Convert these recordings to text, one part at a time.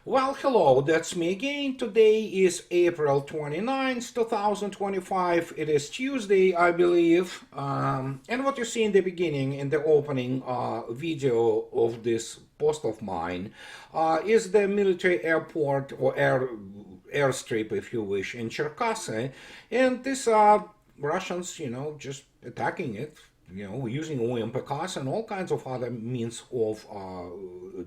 Well, hello, that's me again. Today is April 29th, 2025. It is Tuesday, I believe. And what you see in the beginning, in the opening video of this post of mine, is the military airport or airstrip, if you wish, in Cherkasy. And these Russians, just attacking it, using OMPKs and all kinds of other means of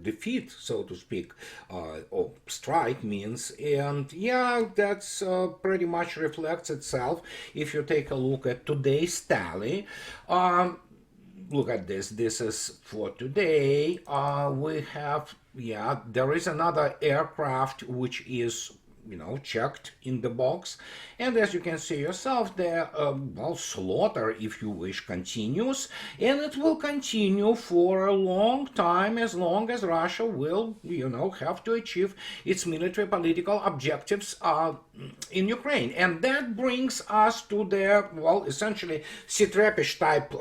defeat, so to speak, or strike means. And yeah, that's pretty much reflects itself if you take a look at today's tally. Look at this. This is for today. We have, there is another aircraft which is checked in the box, and as you can see yourself, the slaughter, if you wish, continues, and it will continue for a long time, as long as Russia will have to achieve its military political objectives in Ukraine. And that brings us to the essentially SitRepish type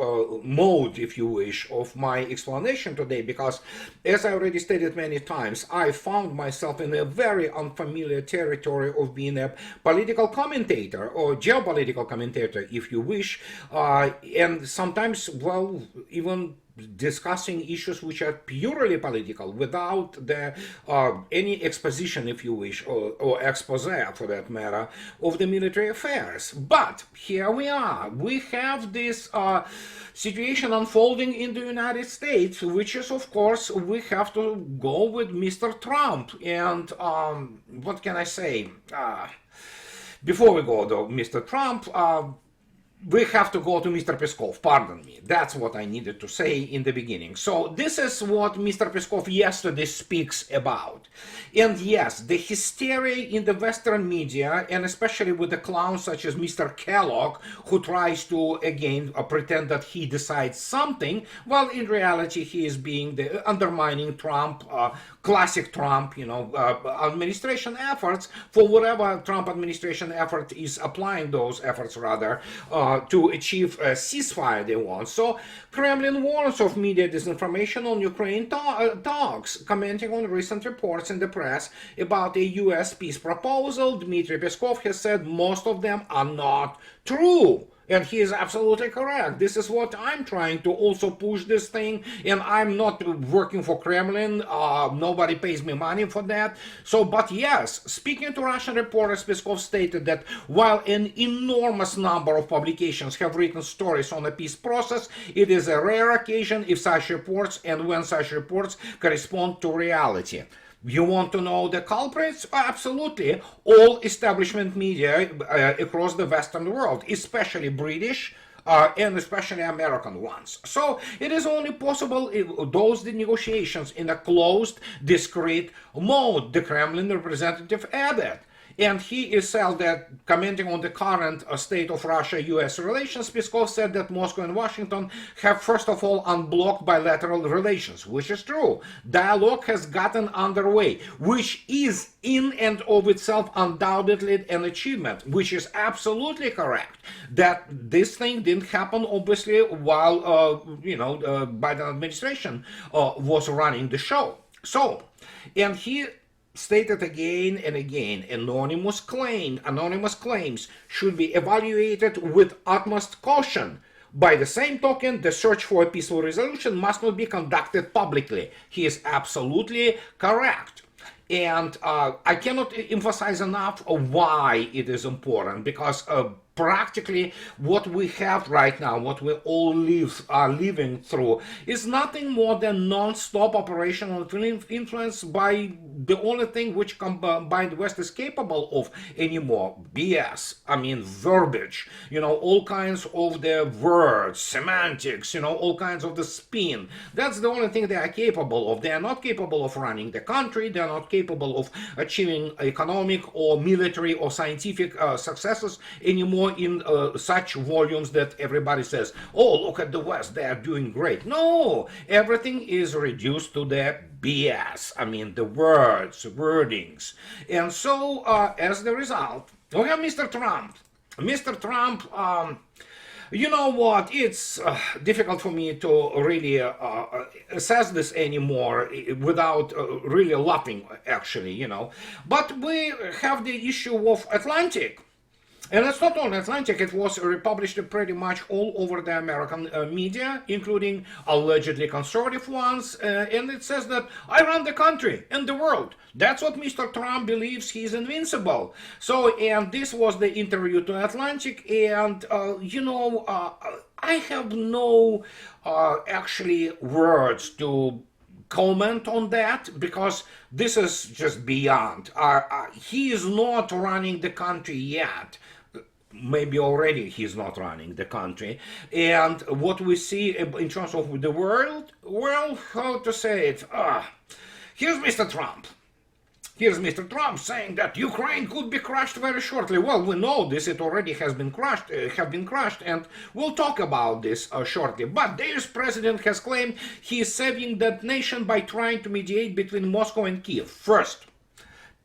mode, if you wish, of my explanation today, because as I already stated many times, I found myself in a very unfamiliar territory of being a political commentator or geopolitical commentator, if you wish, and sometimes, even discussing issues which are purely political without the any exposition, if you wish, or expose for that matter, of the military affairs. But here we are. We have this situation unfolding in the United States, which is, of course, we have to go with Mr. Trump. And what can I say? Before we go, though, Mr. Trump, we have to go to Mr. Peskov, pardon me. That's what I needed to say in the beginning. So this is what Mr. Peskov yesterday speaks about. And yes, the hysteria in the Western media, and especially with the clowns such as Mr. Kellogg, who tries to, again, pretend that he decides something, while in reality he is being undermining Trump, classic Trump, administration efforts, for whatever Trump administration effort is applying those efforts, rather, to achieve a ceasefire they want. So Kremlin warns of media disinformation on Ukraine talks, commenting on recent reports in the press about a U.S. peace proposal. Dmitry Peskov has said most of them are not true. And he is absolutely correct. This is what I'm trying to also push this thing. And I'm not working for Kremlin. Nobody pays me money for that. So, but yes, speaking to Russian reporters, Peskov stated that while an enormous number of publications have written stories on the peace process, it is a rare occasion if such reports and when such reports correspond to reality. You want to know the culprits? Absolutely. All establishment media across the Western world, especially British and especially American ones. So it is only possible if those negotiations in a closed, discreet mode. The Kremlin representative added. And he is said that, commenting on the current state of Russia-US relations, Peskov said that Moscow and Washington have first of all unblocked bilateral relations, which is true. Dialogue has gotten underway, which is in and of itself undoubtedly an achievement, which is absolutely correct. That this thing didn't happen, obviously, while, Biden administration was running the show. So, and he stated again and again, anonymous claims should be evaluated with utmost caution. By the same token, the search for a peaceful resolution must not be conducted publicly. He is absolutely correct. And I cannot emphasize enough why it is important, because practically what we have right now, what we all are living through, is nothing more than non-stop operational influence by the only thing which combined West is capable of anymore: BS. I mean, verbiage, all kinds of the words, semantics, all kinds of the spin. That's the only thing they are capable of. They are not capable of running the country. They are not capable of achieving economic or military or scientific successes anymore in such volumes that everybody says, oh, look at the West, they are doing great. No, everything is reduced to the BS. I mean, the words, wordings. And so, as the result, we have Mr. Trump. Mr. Trump, you know what, it's difficult for me to really assess this anymore without really laughing, actually, But we have the issue of Atlantic. And it's not only Atlantic, it was republished pretty much all over the American media, including allegedly conservative ones, and it says that I run the country and the world. That's what Mr. Trump believes. He's invincible. So, and this was the interview to Atlantic, and, I have no actually words to comment on that, because this is just beyond. He is not running the country yet. Maybe already he's not running the country. And what we see in terms of the world, well, how to say it? Here's Mr. Trump. Here's Mr. Trump saying that Ukraine could be crushed very shortly. Well, we know this. It already has been crushed, and we'll talk about this shortly. But the US president has claimed he is saving that nation by trying to mediate between Moscow and Kiev. First,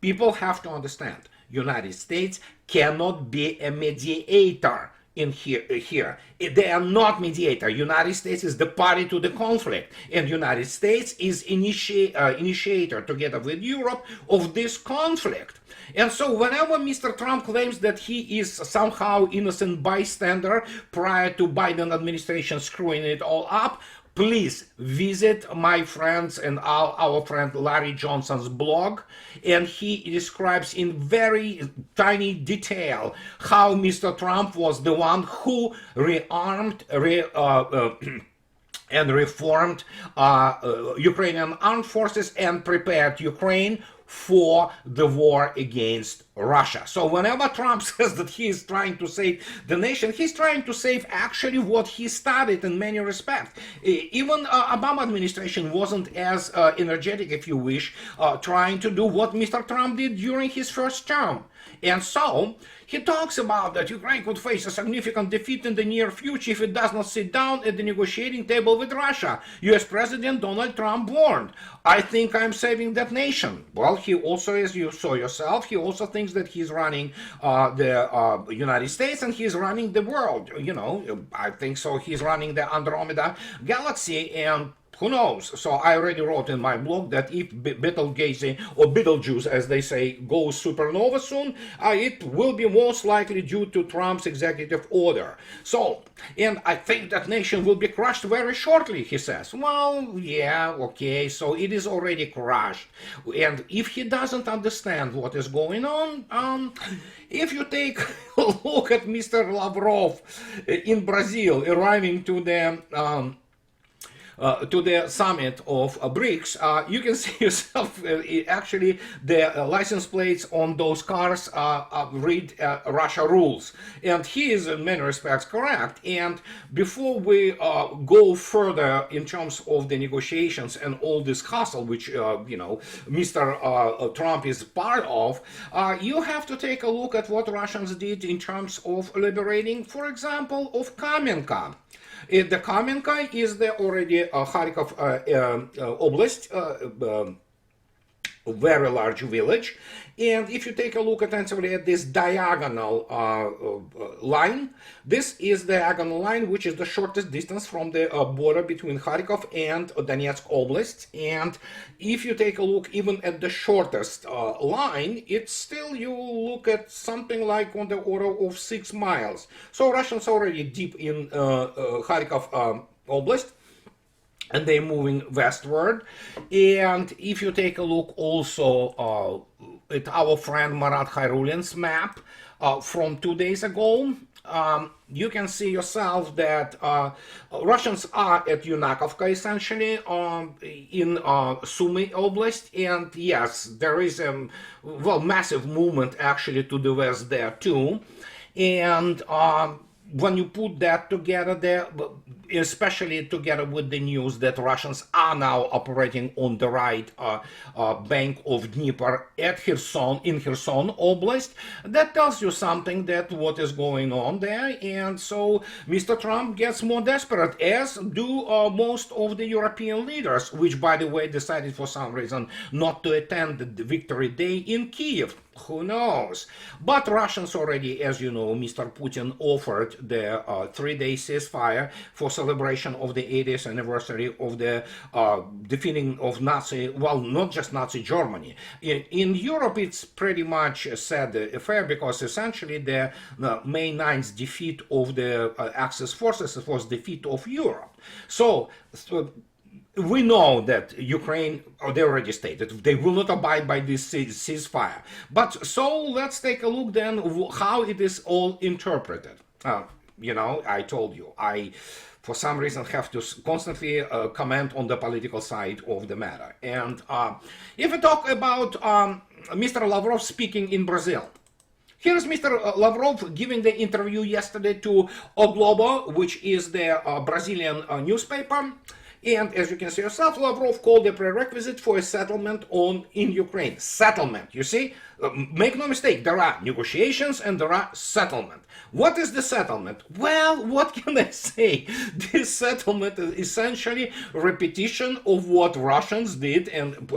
people have to understand, United States cannot be a mediator in here. They are not mediator. United States is the party to the conflict, and United States is initiator together with Europe of this conflict. And so whenever Mr. Trump claims that he is somehow innocent bystander prior to Biden administration screwing it all up, please visit my friends and our friend Larry Johnson's blog, and he describes in very tiny detail how Mr. Trump was the one who rearmed and reformed Ukrainian armed forces and prepared Ukraine for the war against Russia. So whenever Trump says that he is trying to save the nation, he's trying to save actually what he started in many respects. Even Obama administration wasn't as energetic, if you wish, trying to do what Mr. Trump did during his first term. And so he talks about that Ukraine could face a significant defeat in the near future if it does not sit down at the negotiating table with Russia. US President Donald Trump warned, I think I'm saving that nation. Well, he also, as you saw yourself, he also thinks that he's running the United States and he's running the world. I think so. He's running the Andromeda galaxy, and who knows? So I already wrote in my blog that if Betelgeuse, or Betelgeuse as they say, goes supernova soon, it will be most likely due to Trump's executive order. So, and I think that nation will be crushed very shortly, he says. Well, yeah, okay, so it is already crushed. And if he doesn't understand what is going on, if you take a look at Mr. Lavrov in Brazil arriving to the summit of BRICS, you can see yourself actually the license plates on those cars read Russia rules, and he is in many respects correct. And before we go further in terms of the negotiations and all this hustle which Mr. Trump is part of, you have to take a look at what Russians did in terms of liberating, for example, of Kamenka. The Kamenka is the already Kharkov Oblast, very large village. And if you take a look attentively at this diagonal line, this is the diagonal line which is the shortest distance from the border between Kharkov and Donetsk Oblast. And if you take a look even at the shortest line, it's still, you look at something like on the order of 6 miles. So Russians already deep in Kharkov Oblast, and they're moving westward. And if you take a look also at our friend Marat Khairulin's map from 2 days ago, you can see yourself that Russians are at Yunakovka essentially in Sumy Oblast, and yes, there is a massive movement actually to the west there too, and when you put that together there, especially together with the news that Russians are now operating on the right bank of Dnieper at Kherson, in Kherson Oblast, that tells you something that what is going on there. And so Mr. Trump gets more desperate, as do most of the European leaders, which, by the way, decided for some reason not to attend the Victory Day in Kiev. Who knows? But Russians already, as you know, Mr. Putin offered the 3-day ceasefire for celebration of the 80th anniversary of the defeating of Nazi, well, not just Nazi Germany. In Europe, it's pretty much a sad affair, because essentially the May 9th defeat of the Axis forces was defeat of Europe. So we know that Ukraine, they already stated, they will not abide by this ceasefire. But so let's take a look then how it is all interpreted. You know, I told you, I for some reason have to constantly comment on the political side of the matter. And if we talk about Mr. Lavrov speaking in Brazil, here's Mr. Lavrov giving the interview yesterday to O Globo, which is the Brazilian newspaper. And as you can see yourself, Lavrov called a prerequisite for a settlement in Ukraine. Settlement, you see? Make no mistake, there are negotiations and there are settlement. What is the settlement? Well, what can I say? This settlement is essentially repetition of what Russians did and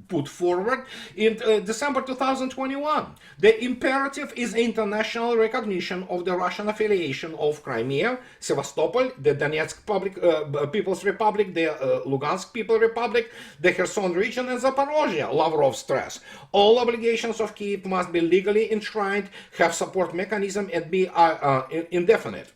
put forward in December 2021. The imperative is international recognition of the Russian affiliation of Crimea, Sevastopol, the Donetsk People's Republic, the Lugansk People's Republic, the Kherson region, and Zaporozhye, Lavrov stressed. All obligations of Kyiv must be legally enshrined, have support mechanism, and be indefinite.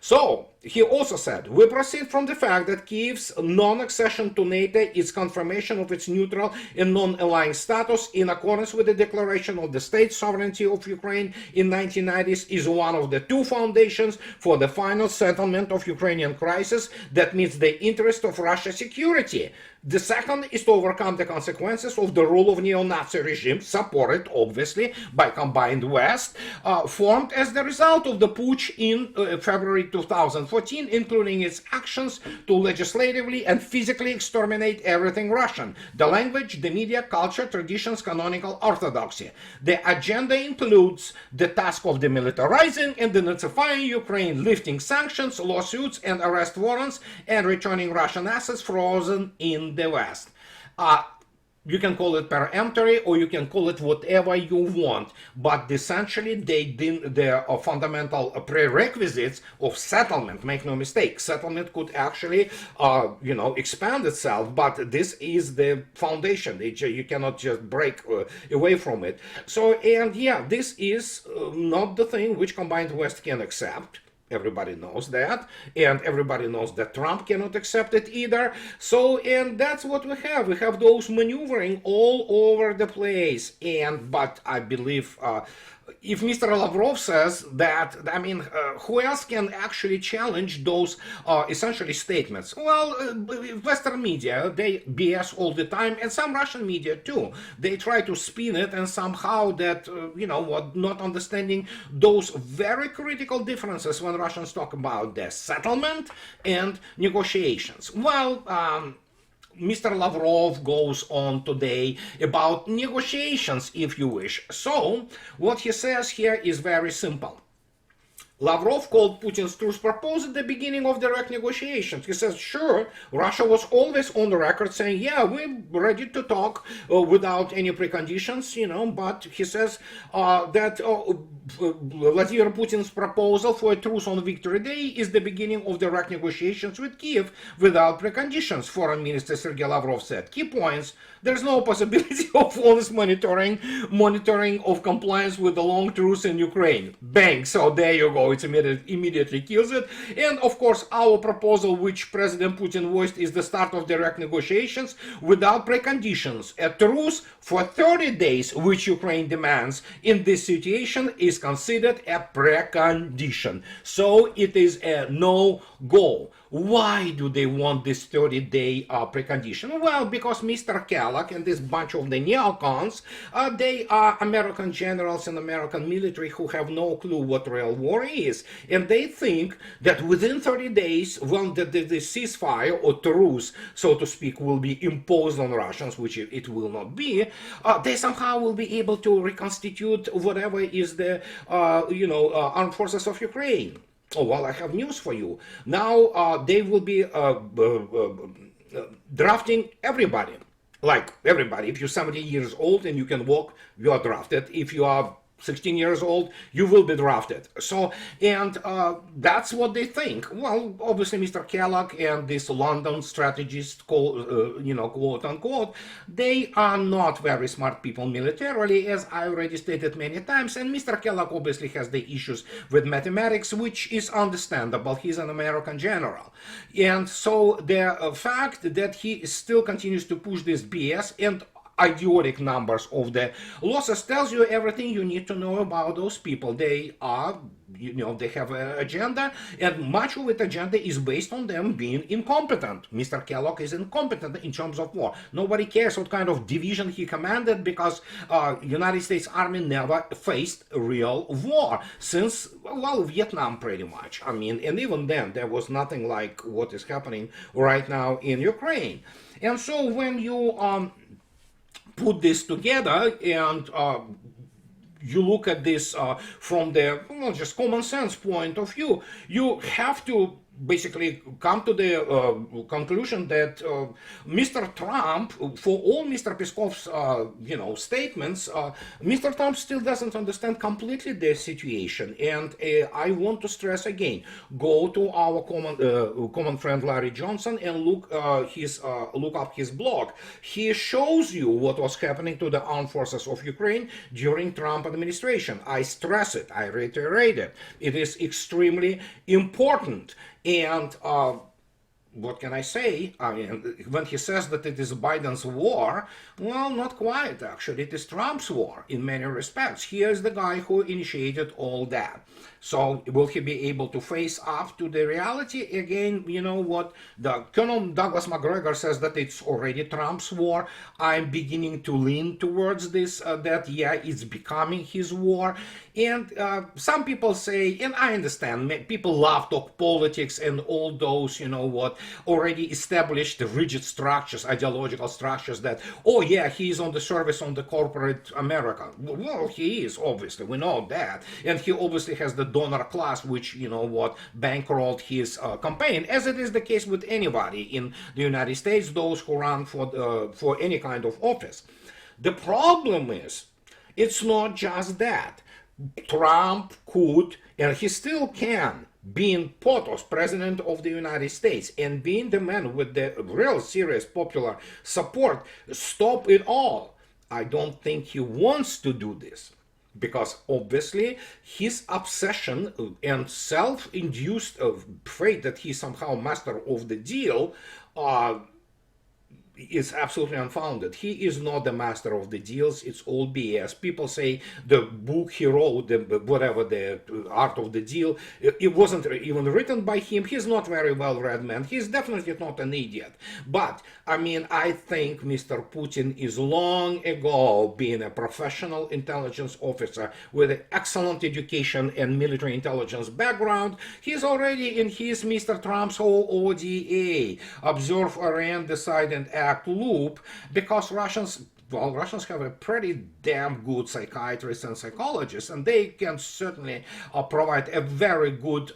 So, he also said, we proceed from the fact that Kyiv's non-accession to NATO is confirmation of its neutral and non-aligned status in accordance with the declaration of the state sovereignty of Ukraine in 1990s is one of the two foundations for the final settlement of Ukrainian crisis that meets the interest of Russia's security. The second is to overcome the consequences of the rule of neo-Nazi regime, supported, obviously, by combined West, formed as the result of the putsch in February 2014, including its actions to legislatively and physically exterminate everything Russian: the language, the media, culture, traditions, canonical orthodoxy. The agenda includes the task of demilitarizing and denazifying Ukraine, lifting sanctions, lawsuits, and arrest warrants, and returning Russian assets frozen in the West. You can call it peremptory, or you can call it whatever you want, but essentially their fundamental prerequisites of settlement, make no mistake, settlement could actually expand itself, but this is the foundation. You cannot just break away from it. So, and yeah, this is not the thing which combined West can accept. Everybody knows that, and everybody knows that Trump cannot accept it either. So, and that's what we have. We have those maneuvering all over the place. But I believe if Mr. Lavrov says that, I mean, who else can actually challenge those essentially statements? Well, Western media, they BS all the time, and some Russian media too. They try to spin it, and somehow that, not understanding those very critical differences when Russians talk about the settlement and negotiations. Well, Mr. Lavrov goes on today about negotiations, if you wish. So, what he says here is very simple. Lavrov called Putin's truce proposal the beginning of direct negotiations. He says, sure, Russia was always on the record saying, yeah, we're ready to talk without any preconditions, but he says that Vladimir Putin's proposal for a truce on Victory Day is the beginning of direct negotiations with Kiev without preconditions, Foreign Minister Sergei Lavrov said. Key points: there's no possibility of honest monitoring of compliance with the long truce in Ukraine. Bang, so there you go. it immediately kills it. And of course, our proposal, which President Putin voiced, is the start of direct negotiations without preconditions. A truce for 30 days, which Ukraine demands in this situation, is considered a precondition. So it is a no-go. Why do they want this 30-day precondition? Well, because Mr. Kellogg and this bunch of the neocons, they are American generals and American military who have no clue what real war is. And they think that within 30 days, when the ceasefire or truce, so to speak, will be imposed on Russians, which it will not be, they somehow will be able to reconstitute whatever is the, armed forces of Ukraine. Oh, well, I have news for you. Now they will be drafting everybody. Like everybody. If you're 70 years old and you can walk, you are drafted. If you are 16 years old, you will be drafted. So, and that's what they think. Well, obviously, Mr. Kellogg and this London strategist, quote unquote, they are not very smart people militarily, as I already stated many times. And Mr. Kellogg obviously has the issues with mathematics, which is understandable. He's an American general. And so the fact that he still continues to push this BS and idiotic numbers of the losses tells you everything you need to know about those people. They are, they have an agenda, and much of that agenda is based on them being incompetent. Mr. Kellogg is incompetent in terms of war. Nobody cares what kind of division he commanded, because United States Army never faced a real war since, well, Vietnam pretty much. I mean, and even then there was nothing like what is happening right now in Ukraine. And so when you put this together and you look at this from the just common sense point of view, you have to basically come to the conclusion that Mr. Trump, for all Mr. Peskov's statements, Mr. Trump still doesn't understand completely the situation. And I want to stress again: go to our common friend Larry Johnson and look up his blog. He shows you what was happening to the armed forces of Ukraine during Trump administration. I stress it. I reiterate it. It is extremely important. And what can I say? I mean, when he says that it is Biden's war, well, not quite, actually. It is Trump's war in many respects. He is the guy who initiated all that. So will he be able to face up to the reality? Again, you know what? The Colonel Douglas McGregor says that it's already Trump's war. I'm beginning to lean towards this, that, yeah, it's becoming his war. And some people say, and I understand, people love talk politics and all those, already established rigid structures, ideological structures that, oh yeah, he's on the service on the corporate America. Well, he is, obviously, we know that. And he obviously has the donor class, which, bankrolled his campaign, as it is the case with anybody in the United States, those who run for any kind of office. The problem is, it's not just that. Trump could, and he still can, being POTUS, President of the United States, and being the man with the real serious popular support, stop it all. I don't think he wants to do this, because obviously his obsession and self-induced faith that he's somehow master of the deal is absolutely unfounded. He is not the master of the deals. It's all BS. People say the book he wrote, the art of the deal, it wasn't even written by him. He's not very well read man. He's definitely not an idiot. But I mean, I think Mr. Putin is long ago being a professional intelligence officer with an excellent education and military intelligence background. He's already in his Mr. Trump's whole ODA, observe, arrange, decide, and act loop, because Russians have a pretty damn good psychiatrists and psychologists, and they can certainly provide a very good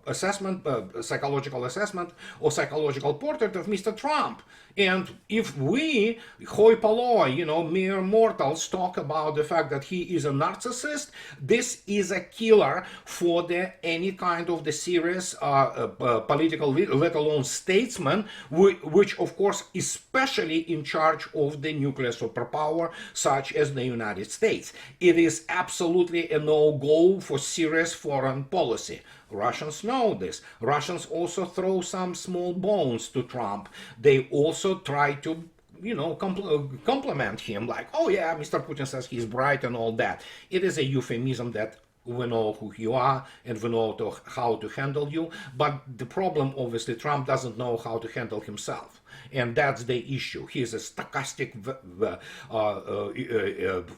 assessment, psychological assessment or psychological portrait of Mr. Trump. And if we, hoi polloi, mere mortals, talk about the fact that he is a narcissist, this is a killer for any kind of the serious political, let alone statesman, which of course, especially in charge of the nuclear nuclear superpower such as the United States. It is absolutely a no-go for serious foreign policy. Russians know this. Russians also throw some small bones to Trump. They also try to compliment him like, oh yeah, Mr. Putin says he's bright and all that. It is a euphemism that we know who you are and we know how to handle you. But the problem, obviously, Trump doesn't know how to handle himself. And that's the issue. He is a stochastic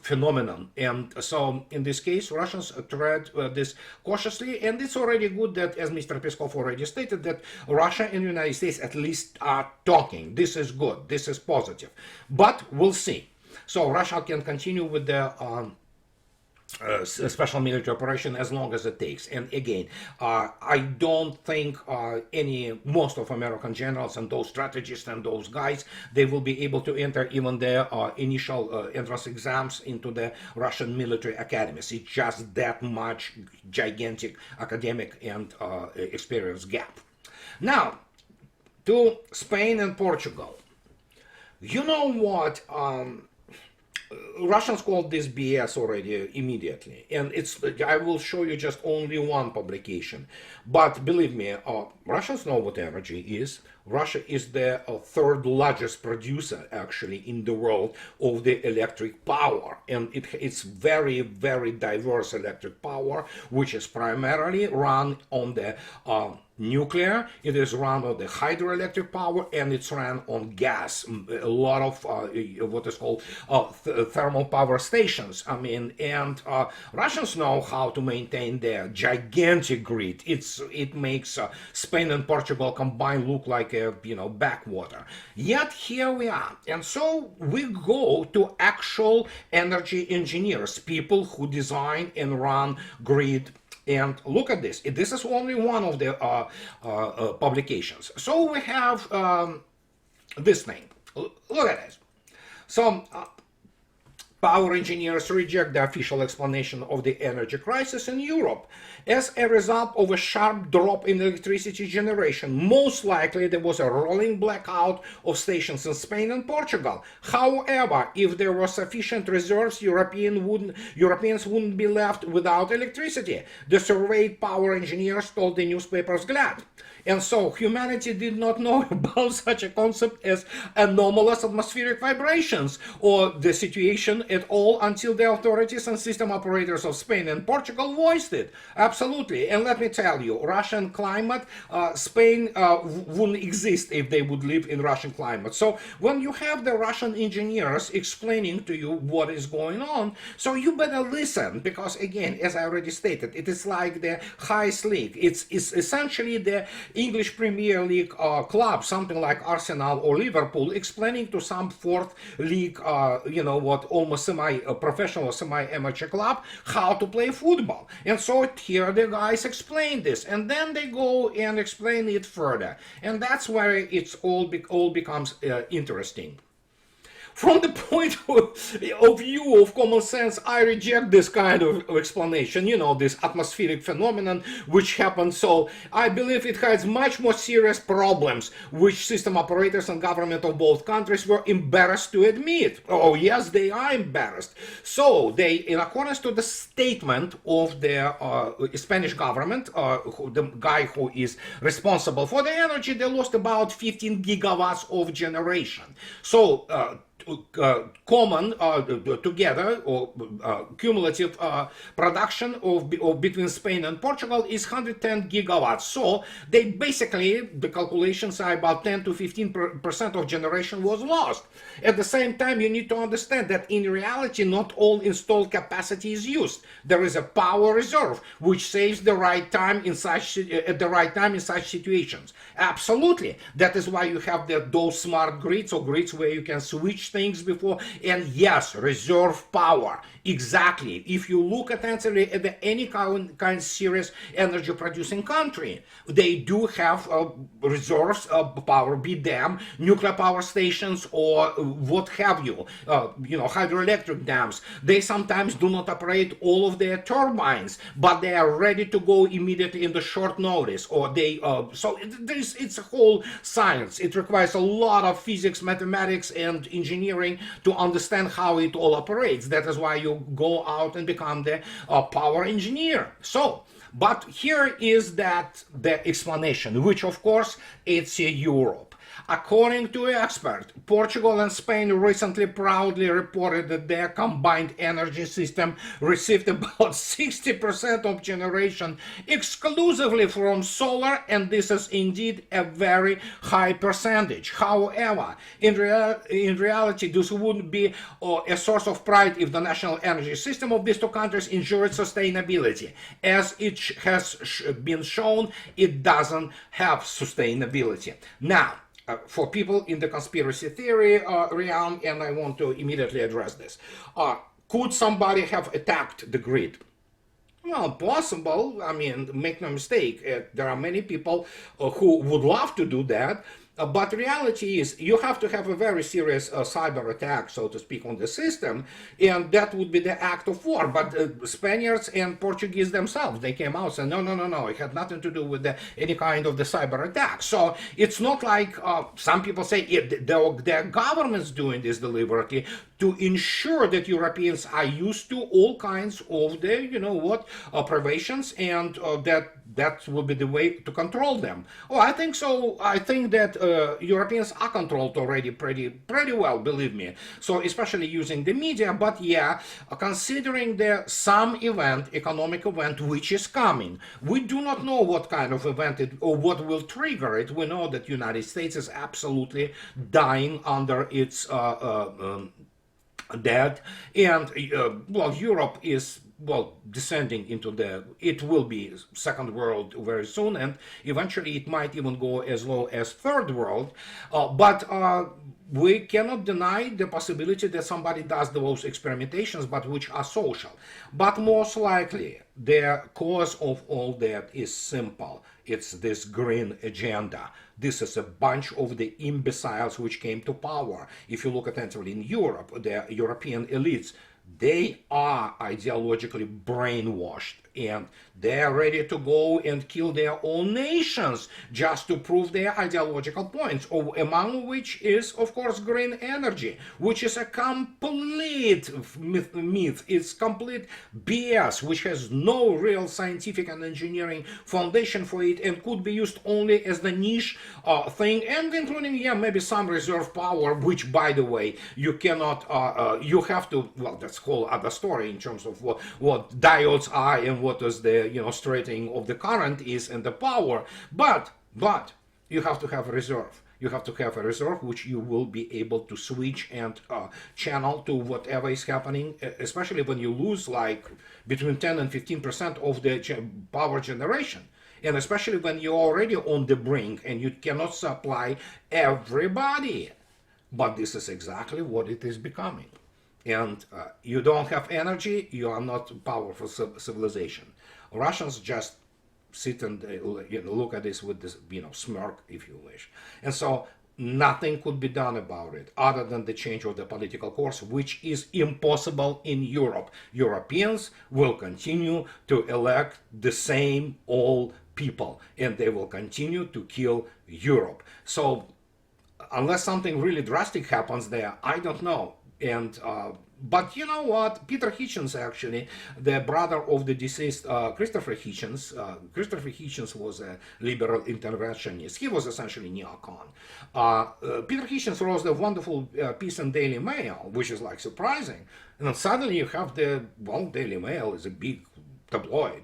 phenomenon. And so in this case, Russians tread this cautiously. And it's already good that, as Mr. Peskov already stated, that Russia and the United States at least are talking. This is good. This is positive. But we'll see. So Russia can continue with the special military operation as long as it takes. And again, I don't think most of American generals and those strategists and those guys, they will be able to enter even their initial entrance exams into the Russian military academies. It's just that much gigantic academic and experience gap. Now, to Spain and Portugal. You know what? Russians called this BS already immediately, and I will show you just only one publication. But believe me, Russians know what energy is. Russia is the third largest producer, actually, in the world of the electric power. And it's very, very diverse electric power, which is primarily run on the nuclear, it is run on the hydroelectric power, and it's run on gas. A lot of what is called thermal power stations. I mean, and Russians know how to maintain their gigantic grid. It makes Spain and Portugal combined look like a backwater. Yet here we are, and so we go to actual energy engineers, people who design and run grid. And look at this. This is only one of the publications. So we have this thing. Look at this. So power engineers reject the official explanation of the energy crisis in Europe as a result of a sharp drop in electricity generation. Most likely there was a rolling blackout of stations in Spain and Portugal. However, if there were sufficient reserves, Europeans wouldn't be left without electricity, the surveyed power engineers told the newspapers GLAD. And so humanity did not know about such a concept as anomalous atmospheric vibrations or the situation at all until the authorities and system operators of Spain and Portugal voiced it. Absolutely. And let me tell you, Russian climate, Spain wouldn't exist if they would live in Russian climate. So when you have the Russian engineers explaining to you what is going on, so you better listen, because again, as I already stated, it is like the highest league. It's essentially the English Premier League club, something like Arsenal or Liverpool, explaining to some fourth league, almost semi-professional, semi-amateur club, how to play football. And so here the guys explain this, and then they go and explain it further. And that's where it's all becomes interesting. From the point of view of common sense, I reject this kind of explanation, this atmospheric phenomenon which happens. So I believe it has much more serious problems, which system operators and government of both countries were embarrassed to admit. Oh yes, they are embarrassed. So they, in accordance to the statement of the Spanish government, the guy who is responsible for the energy, they lost about 15 gigawatts of generation. So common together or cumulative production of between Spain and Portugal is 110 gigawatts. So they basically, the calculations are about 10 to 15% of generation was lost. At the same time, you need to understand that in reality, not all installed capacity is used. There is a power reserve which saves the right time in such at the right time in such situations. Absolutely, that is why you have those smart grids or grids where you can switch things before. And yes, reserve power. Exactly. If you look at any kind serious energy producing country, they do have reserves of power, be them nuclear power stations or what have you, hydroelectric dams. They sometimes do not operate all of their turbines, but they are ready to go immediately in the short notice. Or they it's a whole science. It requires a lot of physics, mathematics, and engineering engineering to understand how it all operates. That is why you go out and become the power engineer. So, but here is the explanation, which of course it's Europe. According to an expert, Portugal and Spain recently proudly reported that their combined energy system received about 60% of generation exclusively from solar, and this is indeed a very high percentage. However, in reality, this wouldn't be a source of pride if the national energy system of these two countries ensured sustainability. As it has been shown, it doesn't have sustainability. Now, for people in the conspiracy theory realm, and I want to immediately address this. Could somebody have attacked the grid? Well, possible. I mean, make no mistake, there are many people who would love to do that. But reality is you have to have a very serious cyber attack, so to speak, on the system, and that would be the act of war. But Spaniards and Portuguese themselves, they came out and said, no, it had nothing to do with any kind of the cyber attack. So it's not like some people say the government's doing this deliberately to ensure that Europeans are used to all kinds of the, privations, and that will be the way to control them. Oh, I think so. I think that Europeans are controlled already pretty well, believe me. So especially using the media, but yeah, considering some economic event, which is coming, we do not know what kind of event or what will trigger it. We know that United States is absolutely dying under its debt, and Europe is descending into it will be second world very soon, and eventually it might even go as low as third world. But we cannot deny the possibility that somebody does those experimentations, but which are social. But most likely, the cause of all that is simple. It's this green agenda. This is a bunch of the imbeciles which came to power. If you look attentively in Europe, the European elites, they are ideologically brainwashed, and they're ready to go and kill their own nations just to prove their ideological points, among which is, of course, green energy, which is a complete myth. It's complete BS, which has no real scientific and engineering foundation for it, and could be used only as the niche thing, and including, maybe some reserve power, which, by the way, you cannot, you have to, that's a whole other story in terms of what diodes are and what is the straightening of the current is and the power, but you have to have a reserve. You have to have a reserve which you will be able to switch and channel to whatever is happening, especially when you lose like between 10 and 15% of the power generation, and especially when you're already on the brink and you cannot supply everybody. But this is exactly what it is becoming. And you don't have energy, you are not powerful civilization. Russians just sit and look at this with this smirk, if you wish. And so nothing could be done about it other than the change of the political course, which is impossible in Europe. Europeans will continue to elect the same old people, and they will continue to kill Europe. So unless something really drastic happens there, I don't know. And but you know what? Peter Hitchens, actually, the brother of the deceased Christopher Hitchens. Christopher Hitchens was a liberal interventionist. He was essentially neocon. Peter Hitchens wrote a wonderful piece in Daily Mail, which is like surprising. And then suddenly you have Daily Mail is a big tabloid,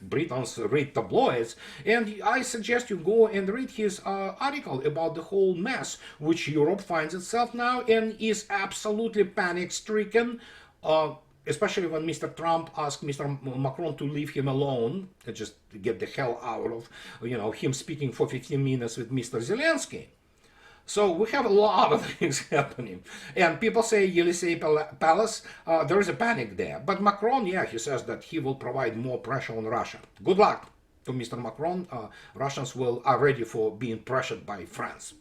Britons read tabloids, and I suggest you go and read his article about the whole mess which Europe finds itself now, and is absolutely panic-stricken, especially when Mr. Trump asked Mr. Macron to leave him alone, just to get the hell out of, him speaking for 15 minutes with Mr. Zelensky. So we have a lot of things happening. And people say Elysee Palace, there is a panic there. But Macron, he says that he will provide more pressure on Russia. Good luck. to Mr. Macron, Russians are ready for being pressured by France.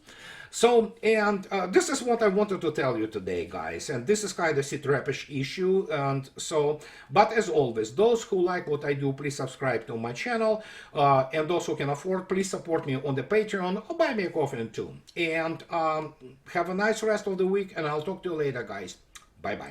So, and this is what I wanted to tell you today, guys. And this is kind of SitRep-ish issue. And so, but as always, those who like what I do, please subscribe to my channel. And those who can afford, please support me on the Patreon or buy me a coffee too. And have a nice rest of the week. And I'll talk to you later, guys. Bye-bye.